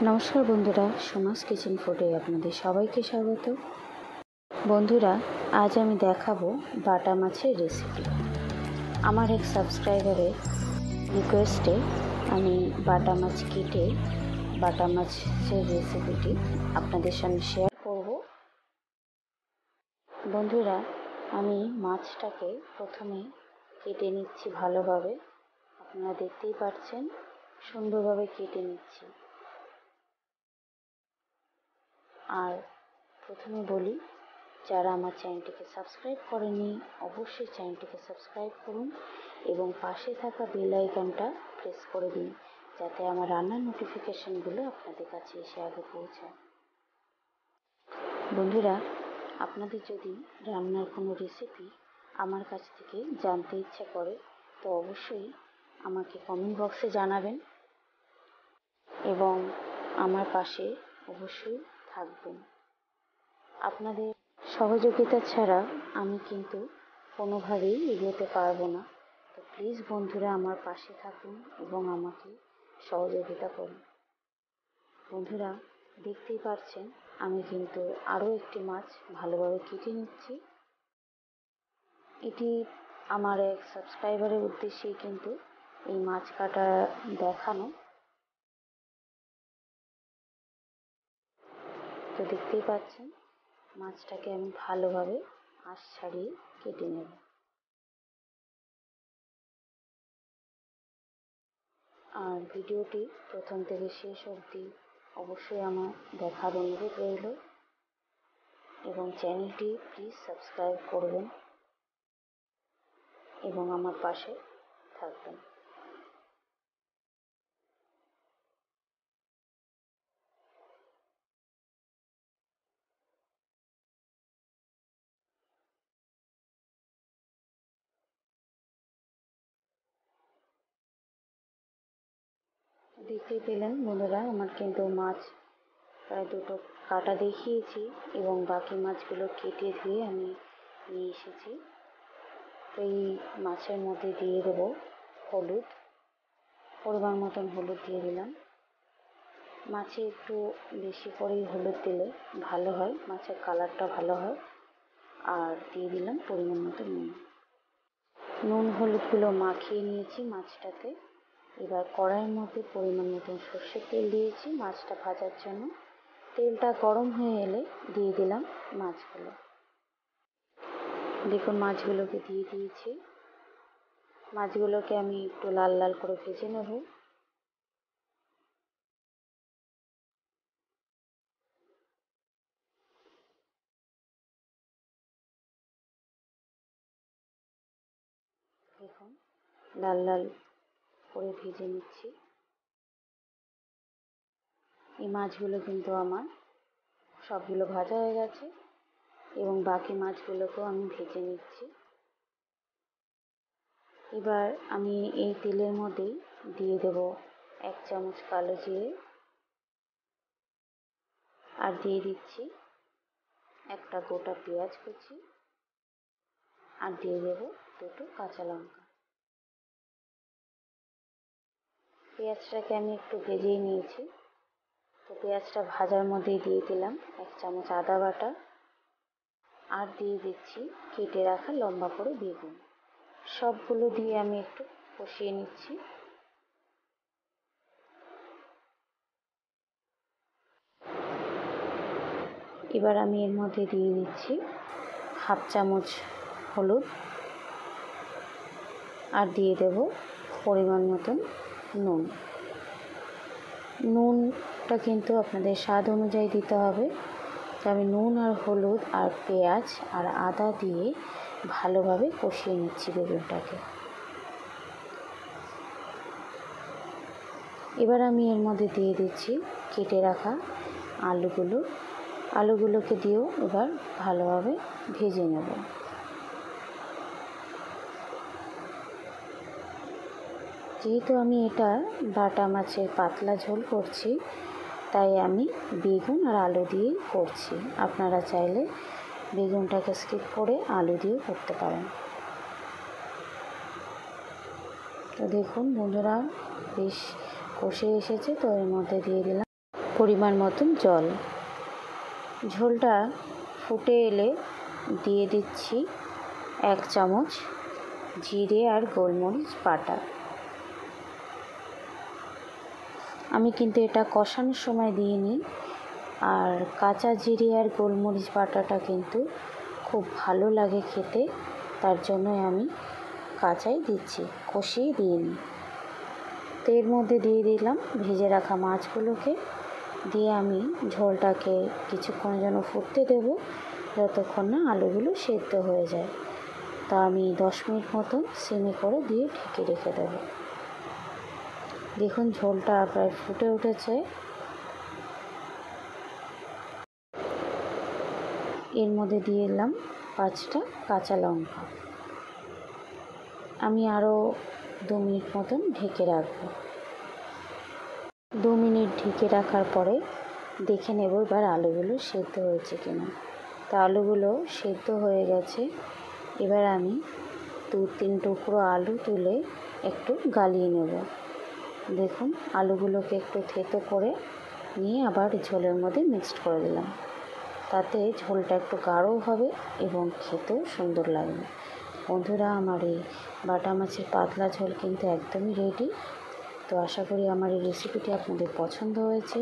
নমস্কার বন্ধুরা, সোমাস কিচেন ফুডে আপনাদের সবাইকে স্বাগত। বন্ধুরা, আজ আমি দেখাবো বাটা মাছের রেসিপি। আমার এক সাবস্ক্রাইবারের রিকোয়েস্টে আমি বাটা মাছ কেটে বাটা মাছের রেসিপিটি আপনাদের সামনে শেয়ার করব। বন্ধুরা, আমি মাছটাকে প্রথমে কেটে নিচ্ছি ভালোভাবে। আপনারা দেখতেই পাচ্ছেন সুন্দরভাবে কেটে নিচ্ছি। আর প্রথমে বলি, যারা আমার চ্যানেলটিকে সাবস্ক্রাইব করেনি অবশ্যই চ্যানেলটিকে সাবস্ক্রাইব করুন এবং পাশে থাকা বেল আইকনটা প্রেস করে দিন, যাতে আমার রান্নার নোটিফিকেশনগুলো আপনাদের কাছে এসে আগে পৌঁছায়। বন্ধুরা, আপনাদের যদি রান্নার কোনো রেসিপি আমার কাছ থেকে জানতে ইচ্ছা করে তো অবশ্যই আমাকে কমেন্ট বক্সে জানাবেন এবং আমার পাশে অবশ্যই থাকবেন। আপনাদের সহযোগিতা ছাড়া আমি কিন্তু কোনোভাবেই এগোতে পারবো না। তো প্লিজ বন্ধুরা, আমার পাশে থাকুন এবং আমাকে সহযোগিতা করুন। বন্ধুরা, দেখতেই পাচ্ছেন আমি কিন্তু আরও একটি মাছ ভালোভাবে কেটে নিচ্ছি। এটি আমার এক সাবস্ক্রাইবারের উদ্দেশ্যেই কিন্তু এই মাছ কাটা দেখানো। তো দেখতেই পাচ্ছেন মাছটাকে আমি ভালোভাবে আঁশ ছাড়িয়ে কেটে নেব। আর ভিডিওটি প্রথম থেকে শেষ অবধি অবশ্যই আমার দেখার অনুরোধ রইল এবং চ্যানেলটি প্লিজ সাবস্ক্রাইব করবেন এবং আমার পাশে থাকবেন। দেখতেই পেলেন বন্ধুরা, আমার কিন্তু মাছ প্রায় দুটো কাটা দেখিয়েছি এবং বাকি মাছগুলো কেটে ধুয়ে আমি নিয়ে এসেছি। তো এই মাছের মধ্যে দিয়ে দেবো হলুদ, পরিমাণ মতন হলুদ দিয়ে দিলাম। মাছে একটু বেশি করেই হলুদ দিলে ভালো হয়, মাছের কালারটা ভালো হয়। আর দিয়ে দিলাম পরিমাণ মতো নুন। নুন হলুদগুলো মাখিয়ে নিয়েছি মাছটাতে। এবার কড়াইয়ের মধ্যে পরিমাণ মতন সর্ষের তেল দিয়েছি মাছটা ভাজার জন্য। তেলটা গরম হয়ে এলে দিয়ে দিলাম মাছগুলো। দেখুন, মাছগুলোকে দিয়ে দিয়েছি। মাছগুলোকে আমি একটু লাল লাল করে ভেজে নেব। দেখুন, লাল লাল করে ভেজে নিচ্ছি। এই মাছগুলো কিন্তু আমার সবগুলো ভাজা হয়ে গেছে এবং বাকি মাছগুলোকেও আমি ভেজে নিচ্ছি। এবার আমি এই তেলের মধ্যেই দিয়ে দেব 1 চামচ কালো জিরে, আর দিয়ে দিচ্ছি একটা গোটা পেঁয়াজ কুচি, আর দিয়ে দেব 2টো কাঁচা লঙ্কা। পেঁয়াজটাকে আমি একটু ভেজেই নিয়েছি। তো পেঁয়াজটা ভাজার মধ্যেই দিয়ে দিলাম 1 চামচ আদা বাটা, আর দিয়ে দিচ্ছি কেটে রাখা লম্বা করে বেগুন। সবগুলো দিয়ে আমি একটু কষিয়ে নিচ্ছি। এবার আমি এর মধ্যে দিয়ে দিচ্ছি 1/2 চামচ হলুদ, আর দিয়ে দেব পরিমাণ মতন নুন। নুনটা কিন্তু আপনাদের স্বাদ অনুযায়ী দিতে হবে। তো আমি নুন আর হলুদ আর পেঁয়াজ আর আদা দিয়ে ভালোভাবে কষিয়ে নিচ্ছি বেগুনটাকে। এবার আমি এর মধ্যে দিয়ে দিচ্ছি কেটে রাখা আলুগুলোকে দিয়েও এবার ভালোভাবে ভেজে নেব। যেহেতু আমি এটা বাটা মাছের পাতলা ঝোল করছি, তাই আমি বেগুন আর আলু দিয়েই করছি। আপনারা চাইলে বেগুনটাকে স্কিপ করে আলু দিয়েও করতে পারেন। তো দেখুন বন্ধুরা, বেশ কষে এসেছে। তো এর মধ্যে দিয়ে দিলাম পরিমাণ মতন জল। ঝোলটা ফুটে এলে দিয়ে দিচ্ছি 1 চামচ জিরে আর গোলমরিচ বাটা। আমি কিন্তু এটা কষানোর সময় দিইনি, আর কাঁচা জিরে আর গোলমরিচ বাটাটা কিন্তু খুব ভালো লাগে খেতে, তার জন্যই আমি কাঁচাই দিচ্ছি, কষিয়ে দিইনি। তো এর মধ্যে দিয়ে দিলাম ভেজে রাখা মাছগুলোকে, দিয়ে আমি ঝোলটাকে কিছুক্ষণের জন্য ফুটতে দেবো, যতক্ষণ না আলুগুলো সেদ্ধ হয়ে যায়। তা আমি 10 মিনিট মতন সিমে করে দিয়ে ঢেকে রেখে দেবো। দেখুন ঝোলটা প্রায় ফুটে উঠেছে। এর মধ্যে দিয়ে দিলাম 5টা কাঁচা লঙ্কা। আমি আরও 2 মিনিট মতন ঢেকে রাখবো। 2 মিনিট ঢেকে রাখার পরে দেখে নেব এবার আলুগুলো সেদ্ধ হয়েছে কিনা। তা আলুগুলো সেদ্ধ হয়ে গেছে। এবার আমি 2-3 টুকরো আলু তুলে একটু গালিয়ে নেব। দেখুন আলুগুলোকে একটু থেতো করে নিয়ে আবার ঝোলের মধ্যে মিক্সড করে দিলাম। তাতে ঝোলটা একটু গাঢ় হবে এবং খেতেও সুন্দর লাগবে। বন্ধুরা, আমার এই বাটা মাছের পাতলা ঝোল কিন্তু একদমই রেডি। তো আশা করি আমার এই রেসিপিটি আপনাদের পছন্দ হয়েছে,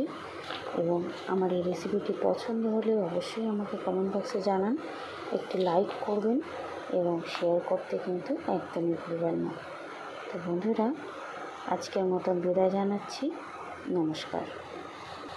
এবং আমার এই রেসিপিটি পছন্দ হলে অবশ্যই আমাকে কমেন্ট বক্সে জানান, একটি লাইক করবেন এবং শেয়ার করতে কিন্তু একদমই ভুলবেন না। তো বন্ধুরা, আজকের মতন বিদায় জানাচ্ছি। নমস্কার।